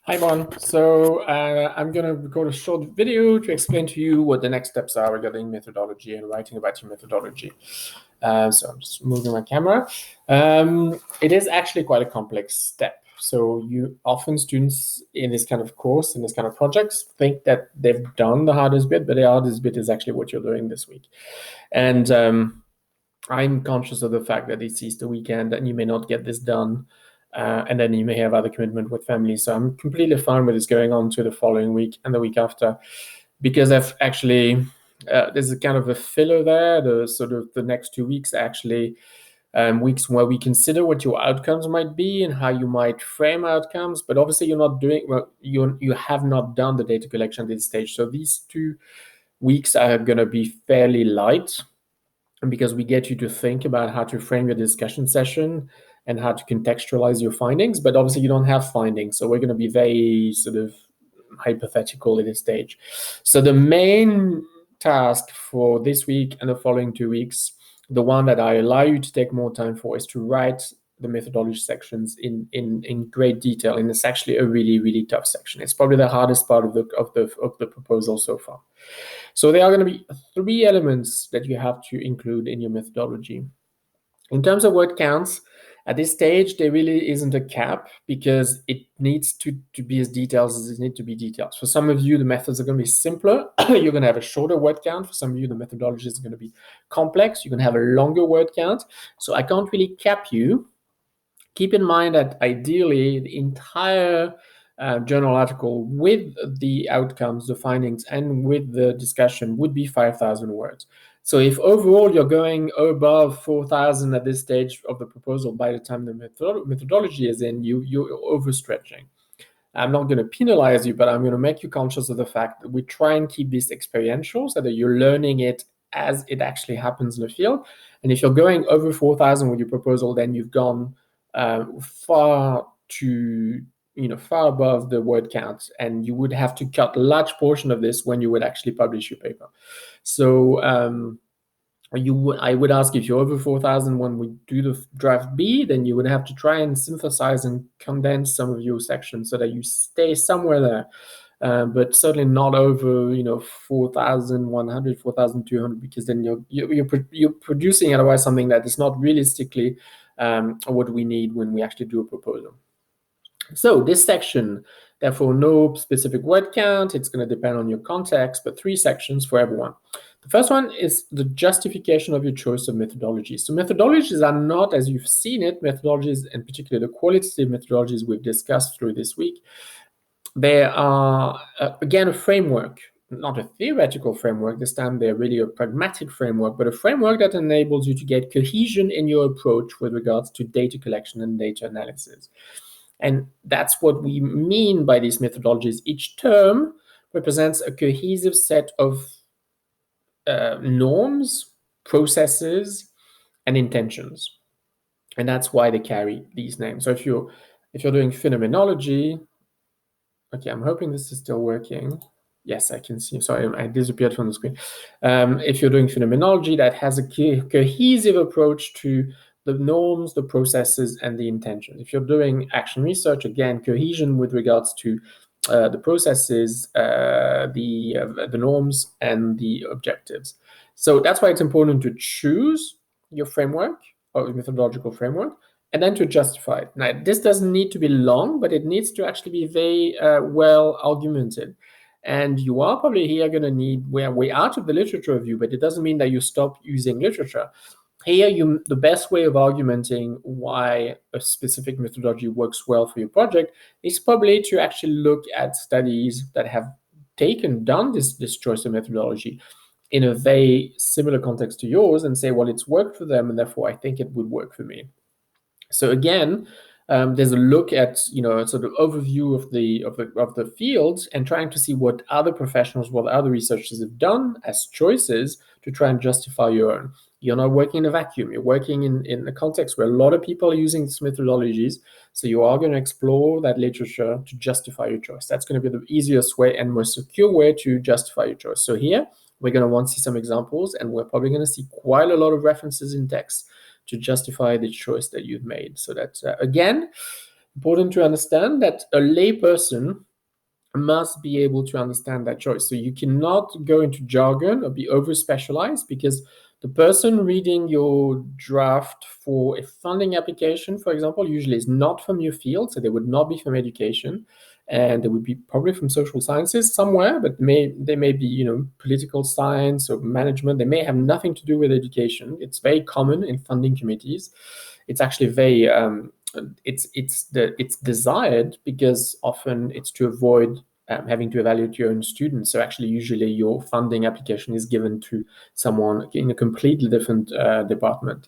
Hi, everyone. So I'm going to record a short video to explain to you what the next steps are regarding methodology and writing about your methodology. So I'm just moving my camera. It is actually quite a complex step. So you often students in this kind of course, in this kind of projects, think that they've done the hardest bit, but the hardest bit is actually what you're doing this week. And I'm conscious of the fact that it's Easter weekend and you may not get this done. And then you may have other commitment with family. So I'm completely fine with this going on to the following week and the week after, because I've actually, there's a kind of a filler there. The sort of the next 2 weeks are actually weeks where we consider what your outcomes might be and how you might frame outcomes. But obviously you're not doing, well, you have not done the data collection at this stage. So these 2 weeks are going to be fairly light, because we get you to think about how to frame your discussion session and how to contextualize your findings. But obviously you don't have findings, so we're going to be very sort of hypothetical at this stage. So the main task for this week and the following 2 weeks, the one that I allow you to take more time for, is to write the methodology sections in great detail. And it's actually a really, really tough section. It's probably the hardest part of the proposal so far. So there are going to be 3 elements that you have to include in your methodology. In terms of word counts, at this stage, there really isn't a cap, because it needs to be as detailed as it needs to be detailed. For some of you, the methods are going to be simpler. You're going to have a shorter word count. For some of you, the methodology is going to be complex. You're going to have a longer word count. So I can't really cap you. Keep in mind that ideally, the entire journal article with the outcomes, the findings, and with the discussion would be 5,000 words. So if overall you're going above 4,000 at this stage of the proposal, by the time the methodology is in, you're overstretching. I'm not going to penalize you, but I'm going to make you conscious of the fact that we try and keep this experiential, so that you're learning it as it actually happens in the field. And if you're going over 4,000 with your proposal, then you've gone far above the word count, and you would have to cut a large portion of this when you would actually publish your paper. So I would ask, if you're over 4,000 when we do the draft B, then you would have to try and synthesize and condense some of your sections so that you stay somewhere there. But certainly not over 4,100, 4,200, because then you're producing otherwise something that is not realistically what we need when we actually do a proposal. So this section, therefore, no specific word count. It's going to depend on your context, but 3 sections for everyone. The first one is the justification of your choice of methodologies. So methodologies are not, as you've seen it, methodologies, and particularly the qualitative methodologies we've discussed through this week, they are, again, a framework, not a theoretical framework. This time they're really a pragmatic framework, but a framework that enables you to get cohesion in your approach with regards to data collection and data analysis. And that's what we mean by these methodologies. Each term represents a cohesive set of norms, processes, and intentions. And that's why they carry these names. So if you're doing phenomenology, okay, I'm hoping this is still working. Yes, I can see. Sorry, I disappeared from the screen. If you're doing phenomenology, that has a cohesive approach to the norms, the processes, and the intention. If you're doing action research, again, cohesion with regards to the processes, the norms, and the objectives. So that's why it's important to choose your framework or methodological framework, and then to justify it. Now, this doesn't need to be long, but it needs to actually be very well argumented. And you are probably here going to need, we're way out of the literature review, but it doesn't mean that you stop using literature. Here, the best way of argumenting why a specific methodology works well for your project is probably to actually look at studies that have done this choice of methodology in a very similar context to yours, and say, well, it's worked for them, and therefore I think it would work for me. So again, there's a look at sort of overview of the field, and trying to see what other professionals, what other researchers have done as choices to try and justify your own. You're not working in a vacuum. You're working in a context where a lot of people are using these methodologies. So you are going to explore that literature to justify your choice. That's going to be the easiest way and most secure way to justify your choice. So here, we're going to want to see some examples, and we're probably going to see quite a lot of references in text to justify the choice that you've made. So that, again, Important to understand that a layperson must be able to understand that choice. So you cannot go into jargon or be over specialized, because the person reading your draft for a funding application, for example, usually is not from your field. So they would not be from education, and they would be probably from social sciences somewhere, but they may be, political science or management. They may have nothing to do with education. It's very common in funding committees. It's actually very it's desired, because often it's to avoid having to evaluate your own students. So actually, usually your funding application is given to someone in a completely different department.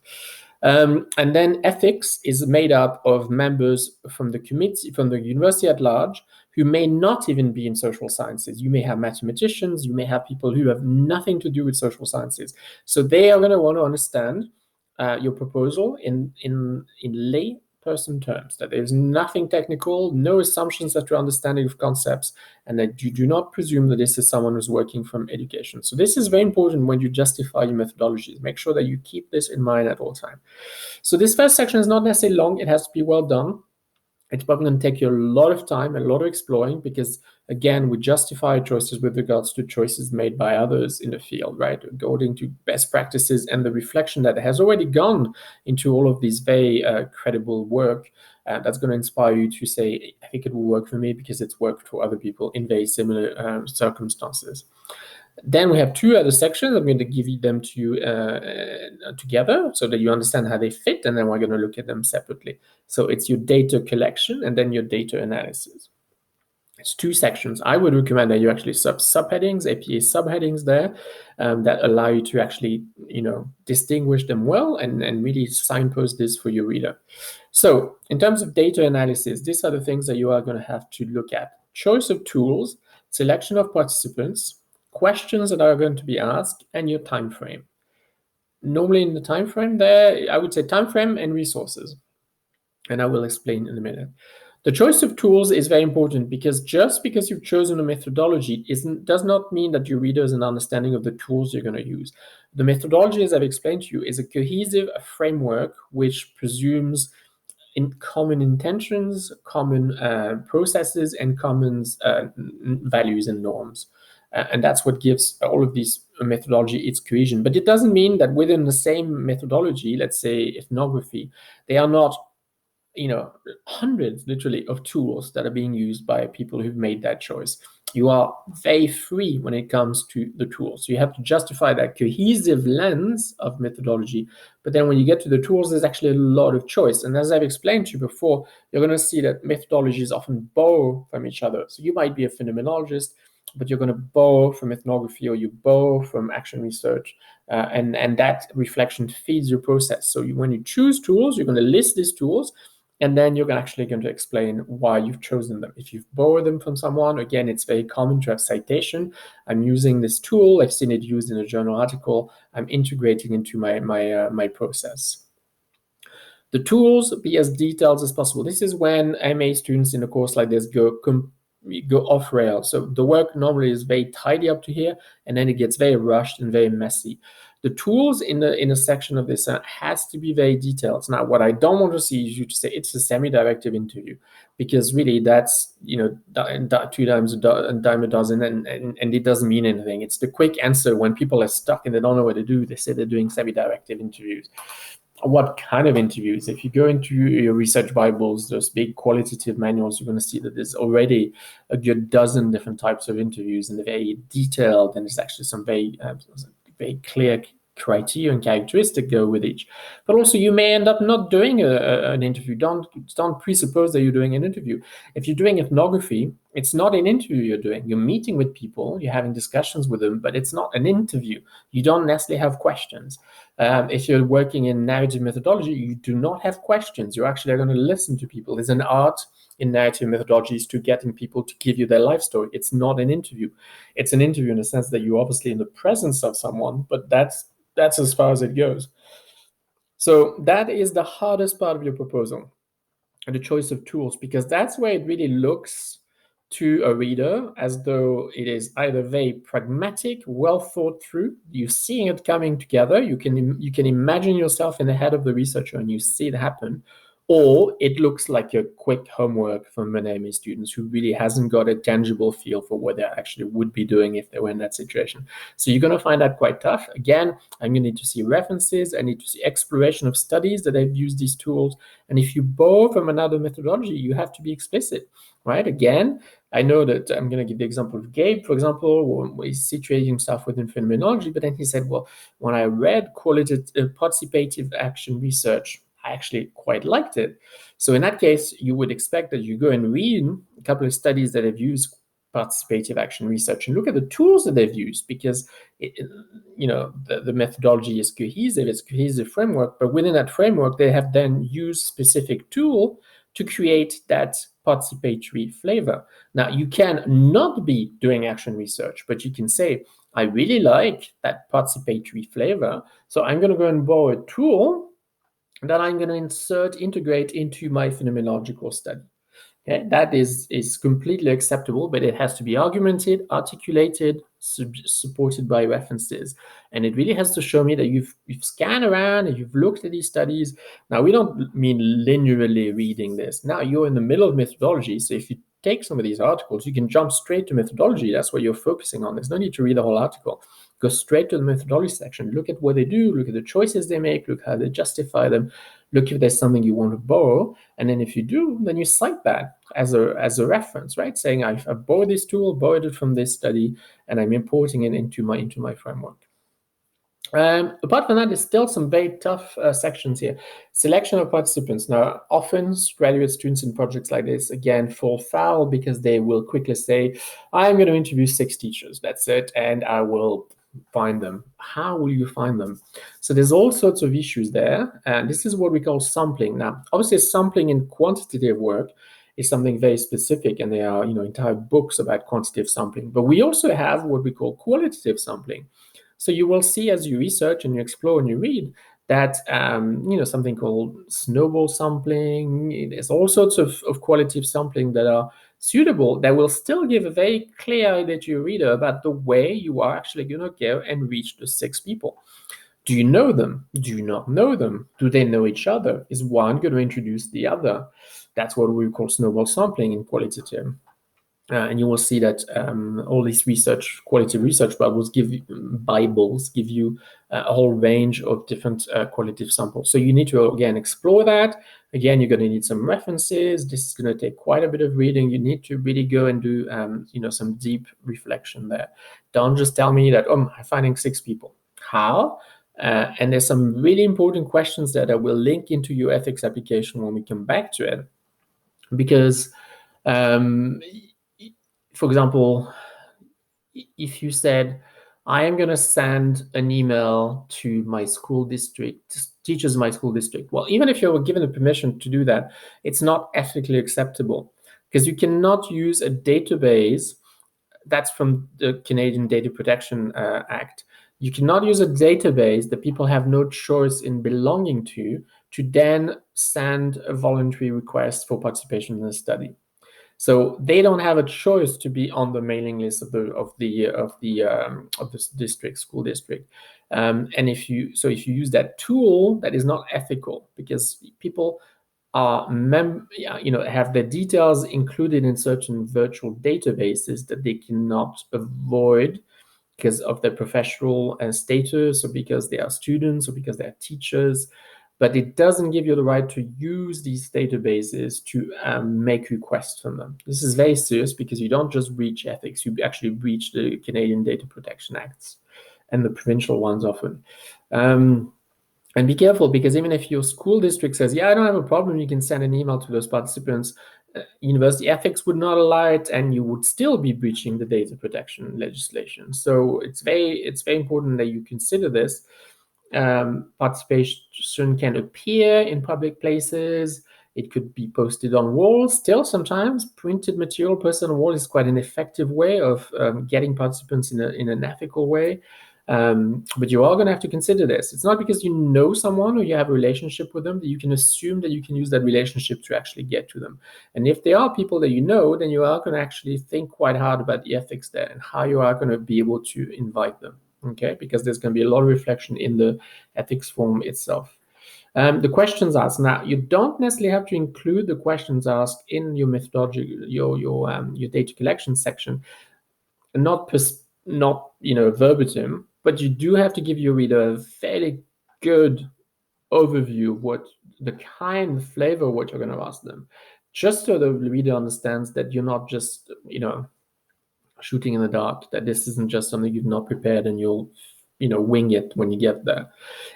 And then ethics is made up of members from the committee, from the university at large, who may not even be in social sciences. You may have mathematicians, you may have people who have nothing to do with social sciences. So they are going to want to understand your proposal in lay person terms, that there's nothing technical, no assumptions that your understanding of concepts, and that you do not presume that this is someone who's working from education. So this is very important when you justify your methodologies. Make sure that you keep this in mind at all times. So this first section is not necessarily long. It has to be well done. It's probably going to take you a lot of time, a lot of exploring, because again, we justify choices with regards to choices made by others in the field, right? According to best practices and the reflection that has already gone into all of these very credible work. That's going to inspire you to say, I think it will work for me because it's worked for other people in very similar circumstances. Then we have two other sections. I'm going to give them to you together so that you understand how they fit, and then we're going to look at them separately. So it's your data collection and then your data analysis. It's two sections. I would recommend that you actually subheadings, APA subheadings there, that allow you to actually, distinguish them well and really signpost this for your reader. So in terms of data analysis, these are the things that you are going to have to look at. Choice of tools, selection of participants, questions that are going to be asked, and your time frame. Normally in the time frame there, I would say time frame and resources. And I will explain in a minute. The choice of tools is very important, because just because you've chosen a methodology does not mean that your reader has an understanding of the tools you're going to use. The methodology, as I've explained to you, is a cohesive framework which presumes in common intentions, common processes, and common values and norms. And that's what gives all of these methodology its cohesion. But it doesn't mean that within the same methodology, let's say ethnography, they are not hundreds literally of tools that are being used by people who've made that choice. You are very free when it comes to the tools. So you have to justify that cohesive lens of methodology. But then when you get to the tools, there's actually a lot of choice. And as I've explained to you before, you're going to see that methodologies often borrow from each other. So you might be a phenomenologist, but you're going to borrow from ethnography, or you borrow from action research, and that reflection feeds your process. So when you choose tools, you're going to list these tools, and then you're actually going to explain why you've chosen them. If you've borrowed them from someone, again, it's very common to have citation. I'm using this tool. I've seen it used in a journal article. I'm integrating into my process. The tools, be as detailed as possible. This is when MA students in a course like this go off rail. So the work normally is very tidy up to here, and then it gets very rushed and very messy. The tools in a section of this has to be very detailed. Now, what I don't want to see is you to say it's a semi-directive interview, because really that's two times a dime a dozen, and it doesn't mean anything. It's the quick answer when people are stuck and they don't know what to do. They say they're doing semi-directive interviews. What kind of interviews? If you go into your research Bibles, those big qualitative manuals, you're going to see that there's already a good dozen different types of interviews, and they're very detailed, and there's actually some very clear criteria and characteristic go with each. But also, you may end up not doing an interview. Don't presuppose that you're doing an interview. If you're doing ethnography, it's not an interview you're doing. You're meeting with people, you're having discussions with them, but it's not an interview. You don't necessarily have questions. If you're working in narrative methodology, you do not have questions. You're actually going to listen to people. There's an art in narrative methodologies to getting people to give you their life story. It's not an interview. It's an interview in the sense that you're obviously in the presence of someone, but that's as far as it goes. So that is the hardest part of your proposal, and the choice of tools, because that's where it really looks to a reader as though it is either very pragmatic, well thought through. You're seeing it coming together. You can imagine yourself in the head of the researcher and you see it happen, or it looks like a quick homework from an MA students who really hasn't got a tangible feel for what they actually would be doing if they were in that situation. So you're going to find that quite tough. Again, I'm going to need to see references. I need to see exploration of studies that have used these tools. And if you borrow from another methodology, you have to be explicit, right? Again, I know that I'm going to give the example of Gabe, for example, where he's situating himself within phenomenology, but then he said, well, when I read qualitative participative action research, I actually quite liked it. So in that case, you would expect that you go and read a couple of studies that have used participative action research and look at the tools that they've used, because the methodology is cohesive, it's a cohesive framework, but within that framework, they have then used specific tool to create that participatory flavor. Now, you can not be doing action research, but you can say, I really like that participatory flavor, so I'm going to go and borrow a tool that I'm going to integrate into my phenomenological study. Okay, that is completely acceptable, but it has to be argumented, articulated, supported by references. And it really has to show me that you've scanned around and you've looked at these studies. Now, we don't mean linearly reading this. Now, you're in the middle of methodology, so if you take some of these articles, you can jump straight to methodology. That's what you're focusing on. There's no need to read the whole article. Go straight to the methodology section. Look at what they do, look at the choices they make, look how they justify them, look if there's something you want to borrow. And then if you do, then you cite that as a reference, right? Saying I've borrowed this tool, borrowed it from this study, and I'm importing it into my framework. Apart from that, there's still some very tough sections here. Selection of participants. Now, often graduate students in projects like this, again, fall foul because they will quickly say, I'm going to interview 6 teachers, that's it, and I will find them. How will you find them? So there's all sorts of issues there, and this is what we call sampling. Now, obviously, sampling in quantitative work is something very specific, and there are entire books about quantitative sampling. But we also have what we call qualitative sampling. So you will see as you research and you explore and you read that something called snowball sampling. There's all sorts of qualitative sampling that are suitable, that will still give a very clear idea to your reader about the way you are actually going to go and reach the 6 people. Do you know them? Do you not know them? Do they know each other? Is one going to introduce the other? That's what we call snowball sampling in qualitative. And you will see that all these qualitative research Bibles give you a whole range of different qualitative samples. So you need to, again, explore that. Again, you're going to need some references. This is going to take quite a bit of reading. You need to really go and do some deep reflection there. Don't just tell me that, I'm finding 6 people. How? And there's some really important questions that I will link into your ethics application when we come back to it. Because for example, if you said, I am going to send an email to my school district, teachers in my school district. Well, even if you were given the permission to do that, it's not ethically acceptable, because you cannot use a database that's from the Canadian Data Protection Act. You cannot use a database that people have no choice in belonging to then send a voluntary request for participation in the study. So they don't have a choice to be on the mailing list of the district, school district. And if you use that tool, that is not ethical, because people are have their details included in certain virtual databases that they cannot avoid because of their professional status, or because they are students, or because they are teachers. But it doesn't give you the right to use these databases to make requests from them. This is very serious, because you don't just breach ethics, you actually breach the Canadian Data Protection Acts and the provincial ones often. And be careful, because even if your school district says, yeah, I don't have a problem, you can send an email to those participants, university ethics would not allow it, and you would still be breaching the data protection legislation. So it's very important that you consider this. Participation can appear in public places. It could be posted on walls. Still, sometimes printed material posted on wall is quite an effective way of getting participants in an ethical way. But you are going to have to consider this. It's not because you know someone or you have a relationship with them that you can assume that you can use that relationship to actually get to them. And if they are people that you know, then you are going to actually think quite hard about the ethics there and how you are going to be able to invite them. Okay, because there's going to be a lot of reflection in the ethics form itself. The questions asked. Now, you don't necessarily have to include the questions asked in your methodology, your data collection section, not verbatim, but you do have to give your reader a fairly good overview of what the kind of flavor of what you're going to ask them, just so the reader understands that you're not just shooting in the dark, that this isn't just something you've not prepared and you'll wing it when you get there.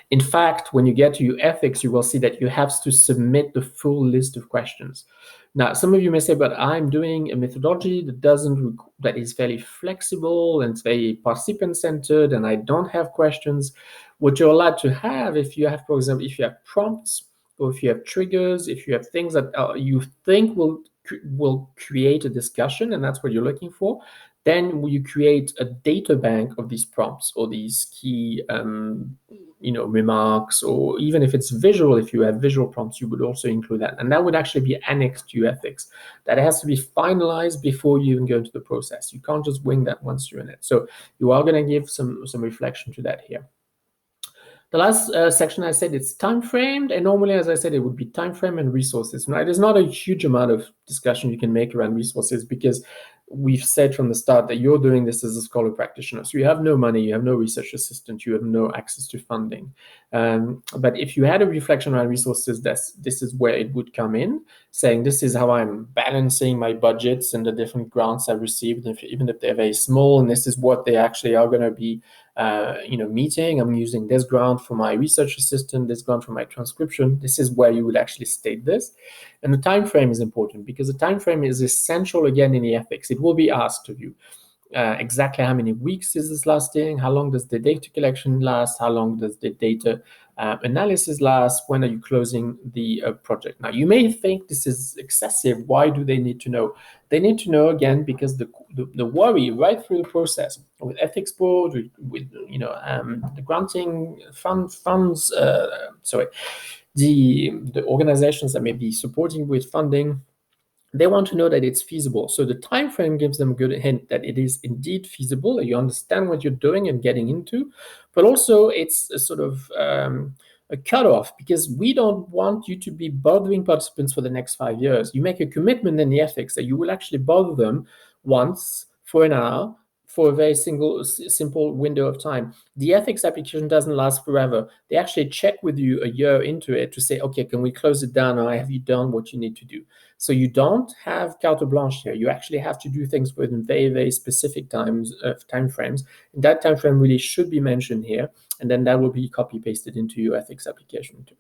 In fact, when you get to your ethics, you will see that you have to submit the full list of questions. Now, some of you may say, but I'm doing a methodology that is fairly flexible and it's very participant-centered, and I don't have questions. What you're allowed to have, if you have, for example, if you have prompts, or if you have triggers, if you have things that you think will create a discussion, and that's what you're looking for, then you create a data bank of these prompts or these key remarks, or even if it's visual, if you have visual prompts, you would also include that. And that would actually be annexed to your ethics. That has to be finalized before you even go into the process. You can't just wing that once you're in it. So you are going to give some reflection to that here. The last section I said it's time framed, and normally, as I said, it would be time frame and resources. Right? There's not a huge amount of discussion you can make around resources because we've said from the start that you're doing this as a scholar practitioner. So you have no money, you have no research assistant, you have no access to funding. But if you had a reflection around resources, this is where it would come in, saying this is how I'm balancing my budgets and the different grants I've received, even if they're very small, and this is what they actually are going to be meeting. I'm using this grant for my research assistant, this grant for my transcription. This is where you would actually state this. And the time frame is important because the time frame is essential again in the ethics. It will be asked of you. Exactly how many weeks is this lasting? How long does the data collection last? How long does the data analysis last? When are you closing the project? Now, you may think this is excessive. Why do they need to know? They need to know, again, because the worry right through the process with ethics board, with the granting funds, the organizations that may be supporting with funding, they want to know that it's feasible. So the time frame gives them a good hint that it is indeed feasible, that you understand what you're doing and getting into, but also it's a sort of a cutoff, because we don't want you to be bothering participants for the next 5 years. You make a commitment in the ethics that you will actually bother them once for an hour for a very simple window of time. The ethics application doesn't last forever. They actually check with you a year into it to say, okay, can we close it down, or have you done what you need to do? So you don't have carte blanche here. You actually have to do things within very, very specific time frames. And that time frame really should be mentioned here, and then that will be copy-pasted into your ethics application too.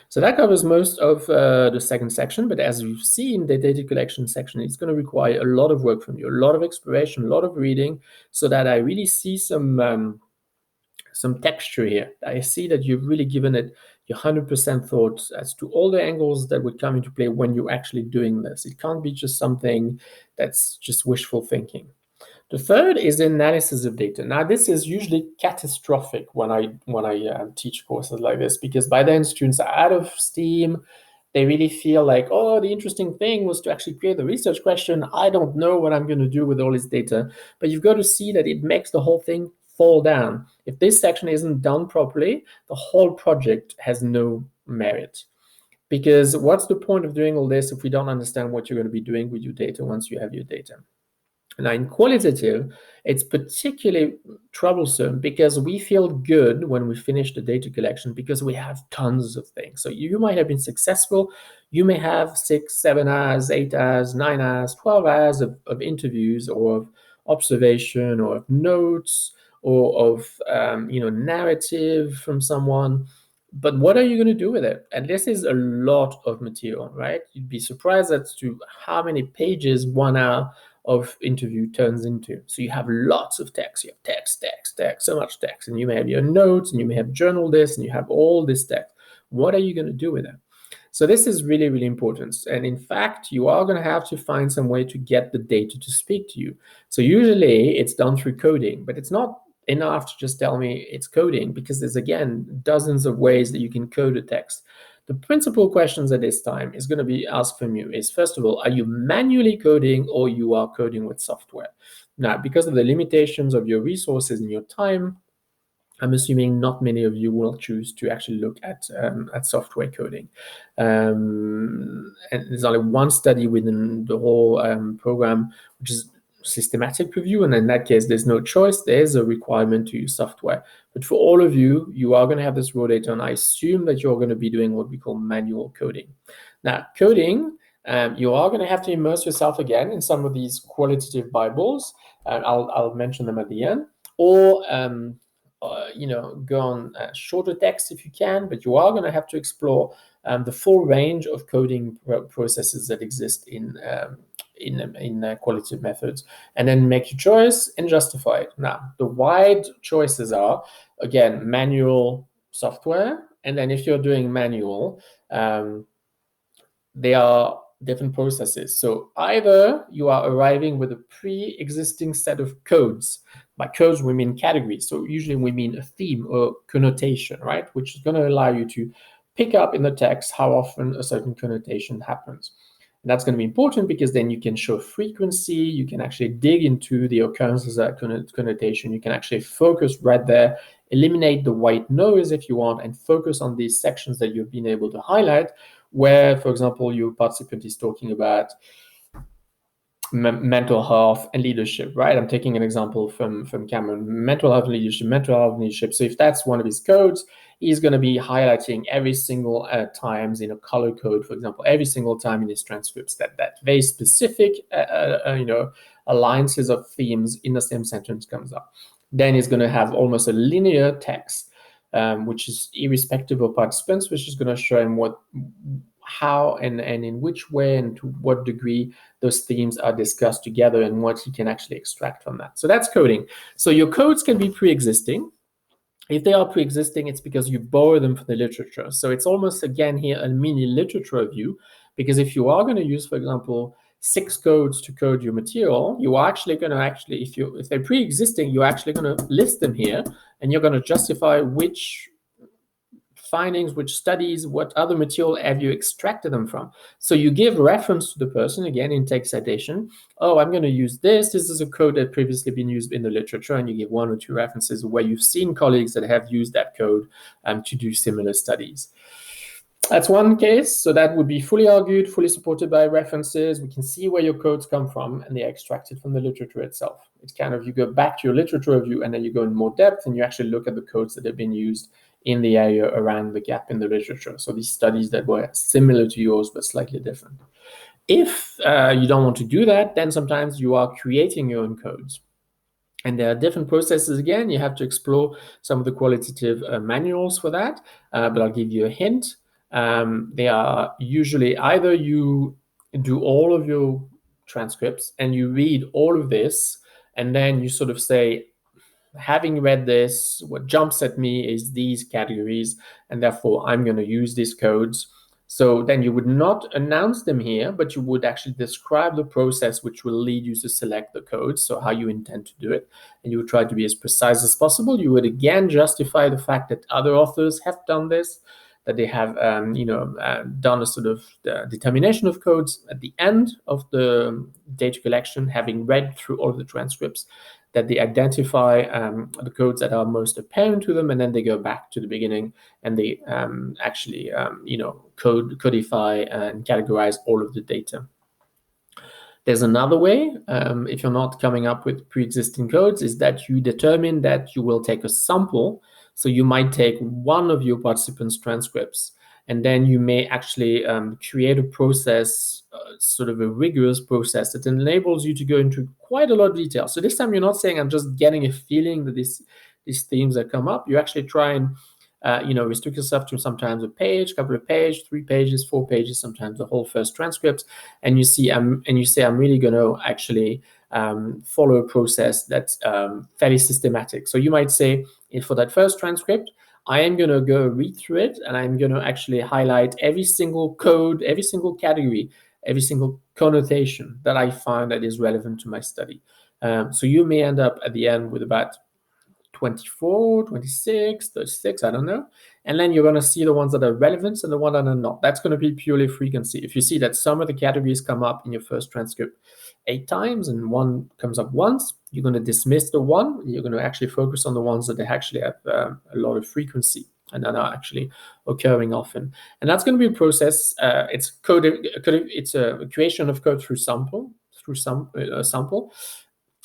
So that covers most of the second section, but as you've seen, the data collection section is going to require a lot of work from you, a lot of exploration, a lot of reading, so that I really see some texture here. I see that you've really given it your 100% thought as to all the angles that would come into play when you're actually doing this. It can't be just something that's just wishful thinking. The third is the analysis of data. Now, this is usually catastrophic when I teach courses like this, because by then students are out of steam. They really feel like, oh, the interesting thing was to actually create the research question. I don't know what I'm going to do with all this data. But you've got to see that it makes the whole thing fall down. If this section isn't done properly, the whole project has no merit. Because what's the point of doing all this if we don't understand what you're going to be doing with your data once you have your data? Now, in qualitative, it's particularly troublesome because we feel good when we finish the data collection because we have tons of things. So you might have been successful. You may have 6, 7 hours, 8 hours, 9 hours, 12 hours of interviews, or of observation, or of notes, or of narrative from someone. But what are you going to do with it? And this is a lot of material, right? You'd be surprised as to how many pages 1 hour of interview turns into. So you have lots of text. You have text, so much text. And you may have your notes, and you may have journal this, and you have all this text. What are you going to do with it? So this is really, really important. And in fact, you are going to have to find some way to get the data to speak to you. So usually it's done through coding, but it's not enough to just tell me it's coding, because there's, again, dozens of ways that you can code a text. The principal questions at this time is going to be asked from you is, first of all, are you manually coding or you are coding with software? Now, because of the limitations of your resources and your time, I'm assuming not many of you will choose to actually look at software coding. And there's only one study within the whole program, which is systematic review. And in that case, there's no choice. There's a requirement to use software. But for all of you, you are going to have this raw data. And I assume that you're going to be doing what we call manual coding. Now, coding, you are going to have to immerse yourself again in some of these qualitative Bibles. I'll mention them at the end. Or go on shorter text if you can, but you are going to have to explore the full range of coding processes that exist in qualitative methods, and then make your choice and justify it. Now, the wide choices are, again, manual software, and then if you're doing manual, they are different processes. So either you are arriving with a pre-existing set of codes. By codes, we mean categories. So usually we mean a theme or connotation, right? Which is going to allow you to pick up in the text how often a certain connotation happens. And that's going to be important because then you can show frequency, you can actually dig into the occurrences of that connotation, you can actually focus right there, eliminate the white noise if you want, and focus on these sections that you've been able to highlight, where, for example, your participant is talking about mental health and leadership, right? I'm taking an example from Cameron, mental health and leadership. So if that's one of his codes, he's going to be highlighting every single times in a color code, for example, every single time in his transcripts that very specific, alliances of themes in the same sentence comes up. Then he's going to have almost a linear text, which is irrespective of participants, which is going to show him how and in which way and to what degree those themes are discussed together and what he can actually extract from that. So that's coding. So your codes can be pre-existing. If they are pre-existing, it's because you borrow them from the literature. So it's almost, again, here a mini literature review, because if you are going to use, for example, 6 codes to code your material, you are actually going to if they're pre-existing, you're actually going to list them here, and you're going to justify which findings, which studies, what other material have you extracted them from. So you give reference to the person, again, in text citation. Oh, I'm going to use this. This is a code that previously been used in the literature, and you give 1 or 2 references where you've seen colleagues that have used that code to do similar studies. That's one case. So that would be fully argued, fully supported by references. We can see where your codes come from, and they're extracted from the literature itself. It's kind of, you go back to your literature review, and then you go in more depth, and you actually look at the codes that have been used in the area around the gap in the literature. So these studies that were similar to yours, but slightly different. If you don't want to do that, then sometimes you are creating your own codes. And there are different processes. Again, you have to explore some of the qualitative manuals for that, but I'll give you a hint. They are usually either you do all of your transcripts and you read all of this, and then you sort of say, having read this, what jumps at me is these categories, and therefore I'm going to use these codes. So then you would not announce them here, but you would actually describe the process which will lead you to select the codes, so how you intend to do it. And you would try to be as precise as possible. You would again justify the fact that other authors have done this, that they have done a sort of determination of codes at the end of the data collection, having read through all of the transcripts, that they identify the codes that are most apparent to them, and then they go back to the beginning and they codify and categorize all of the data. There's another way, if you're not coming up with pre-existing codes, is that you determine that you will take a sample. So you might take one of your participants' transcripts, and then you may actually create a process, sort of a rigorous process that enables you to go into quite a lot of detail. So this time you're not saying, I'm just getting a feeling that these themes that come up. You actually try and restrict yourself to sometimes a page, couple of pages, 3 pages, 4 pages, sometimes the whole first transcript, and you say, I'm really going to actually follow a process that's fairly systematic. So you might say, for that first transcript, I am going to go read through it, and I'm going to actually highlight every single code, every single category, every single connotation that I find that is relevant to my study. So you may end up at the end with about 24, 26, 36, I don't know. And then you're going to see the ones that are relevant and the ones that are not. That's going to be purely frequency. If you see that some of the categories come up in your first transcript 8 times and one comes up once, you're going to dismiss the one. You're going to actually focus on the ones that they actually have a lot of frequency and that are actually occurring often. And that's going to be a process. It's a creation of code through sample.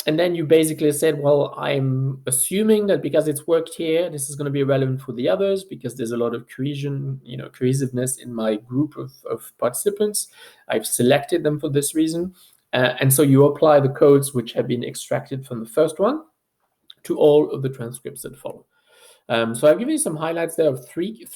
And then you basically said, well, I'm assuming that because it's worked here, this is going to be relevant for the others because there's a lot of cohesiveness in my group of participants. I've selected them for this reason. And so you apply the codes which have been extracted from the first one to all of the transcripts that follow. So I've given you some highlights there of three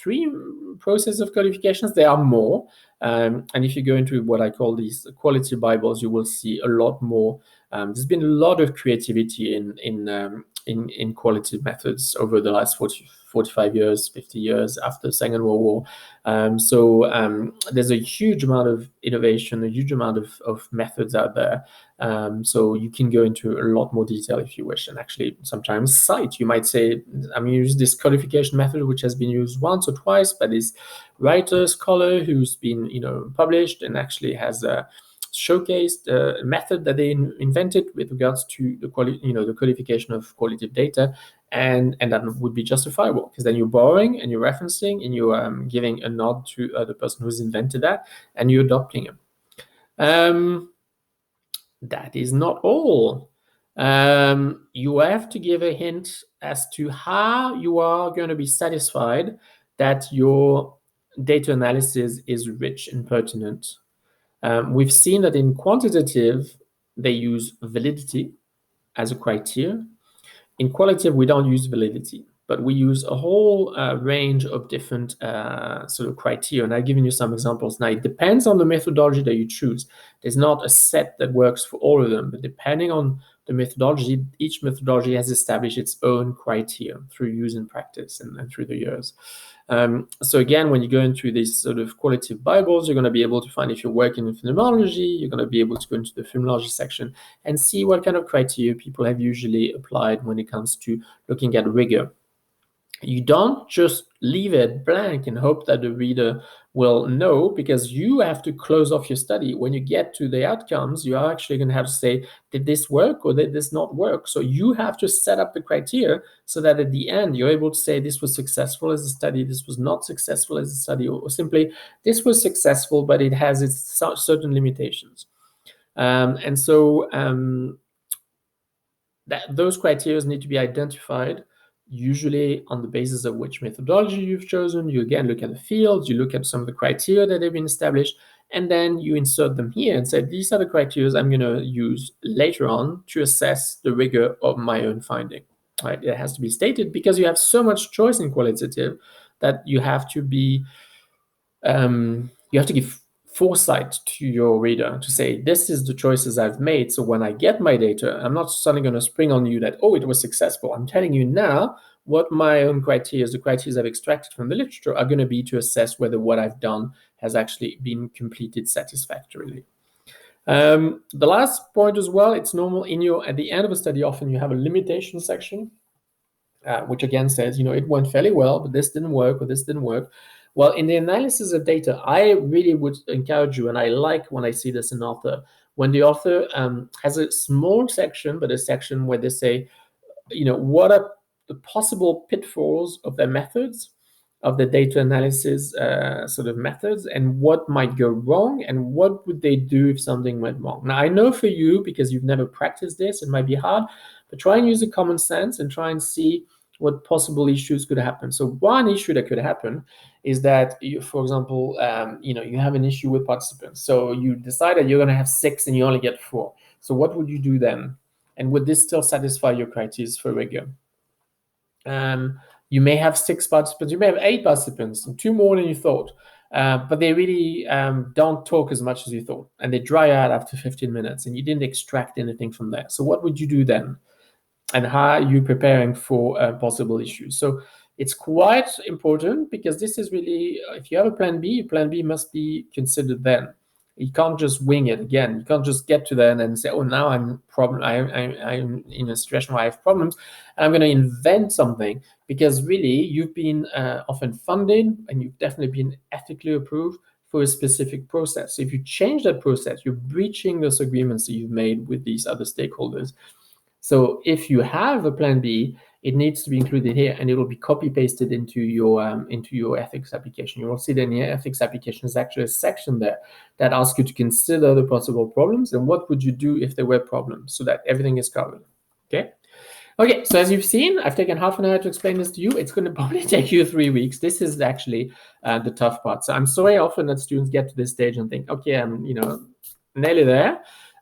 processes of codifications. There are more. And if you go into what I call these quality Bibles, you will see a lot more. There's been a lot of creativity in quality methods over the last 45 years, 50 years after the Second World War. So there's a huge amount of innovation, a huge amount of methods out there. So you can go into a lot more detail if you wish, and actually sometimes cite. You might say, I'm going to use this codification method, which has been used once or twice by this writer, scholar who's been published and actually has showcased a method that they invented with regards to the codification of qualitative data, and that would be justifiable because then you're borrowing and you're referencing and you're giving a nod to the person who's invented that and you're adopting it. That is not all. You have to give a hint as to how you are going to be satisfied that your data analysis is rich and pertinent. We've seen that in quantitative, they use validity as a criteria. In qualitative, we don't use validity, but we use a whole range of different sort of criteria. And I've given you some examples. Now, it depends on the methodology that you choose. There's not a set that works for all of them, but depending on the methodology, each methodology has established its own criteria through use and practice and through the years. So again, when you go into these sort of qualitative Bibles, you're going to be able to find, if you're working in phenomenology, you're going to be able to go into the phenomenology section and see what kind of criteria people have usually applied when it comes to looking at rigor. You don't just leave it blank and hope that the reader will know, because you have to close off your study. When you get to the outcomes, you are actually going to have to say, did this work or did this not work? So you have to set up the criteria so that at the end, you're able to say this was successful as a study, this was not successful as a study, or simply this was successful, but it has its certain limitations. And so those criteria need to be identified, usually on the basis of which methodology you've chosen. You again look at the fields, you look at some of the criteria that have been established, and then you insert them here and say, these are the criteria I'm going to use later on to assess the rigor of my own finding. Right? It has to be stated because you have so much choice in qualitative that you have to be, you have to give foresight to your reader to say, this is the choices I've made. So when I get my data, I'm not suddenly going to spring on you that, oh, it was successful. I'm telling you now what my own criteria, the criteria I've extracted from the literature, are going to be to assess whether what I've done has actually been completed satisfactorily. The last point as well, it's normal at the end of a study, often you have a limitation section, which again says, it went fairly well, but this didn't work or this didn't work. Well, in the analysis of data, I really would encourage you, and I like when I see this in author, when the author has a small section, but a section where they say, what are the possible pitfalls of their methods, of the data analysis sort of methods, and what might go wrong, and what would they do if something went wrong. Now, I know for you, because you've never practiced this, it might be hard, but try and use the common sense and try and see what possible issues could happen. So one issue that could happen is that, for example, you have an issue with participants. So you decided you're going to have 6 and you only get 4. So what would you do then? And would this still satisfy your criteria for rigor? You may have 6 participants, you may have 8 participants, 2 more than you thought, but they really don't talk as much as you thought, and they dry out after 15 minutes, and you didn't extract anything from that. So what would you do then? And how are you preparing for possible issues? So it's quite important, because this is really, if you have a plan B must be considered then. You can't just wing it again. You can't just get to there and then say, oh, now I'm in a situation where I have problems, and I'm going to invent something, because really you've been often funded and you've definitely been ethically approved for a specific process. So if you change that process, you're breaching those agreements that you've made with these other stakeholders. So if you have a plan B, it needs to be included here, and it will be copy-pasted into your ethics application. You will see that in your ethics application is actually a section there that asks you to consider the possible problems and what would you do if there were problems, so that everything is covered. Okay. Okay, so as you've seen, I've taken half an hour to explain this to you. It's going to probably take you 3 weeks. This is actually the tough part. So I'm sorry often that students get to this stage and think, okay, I'm nearly there.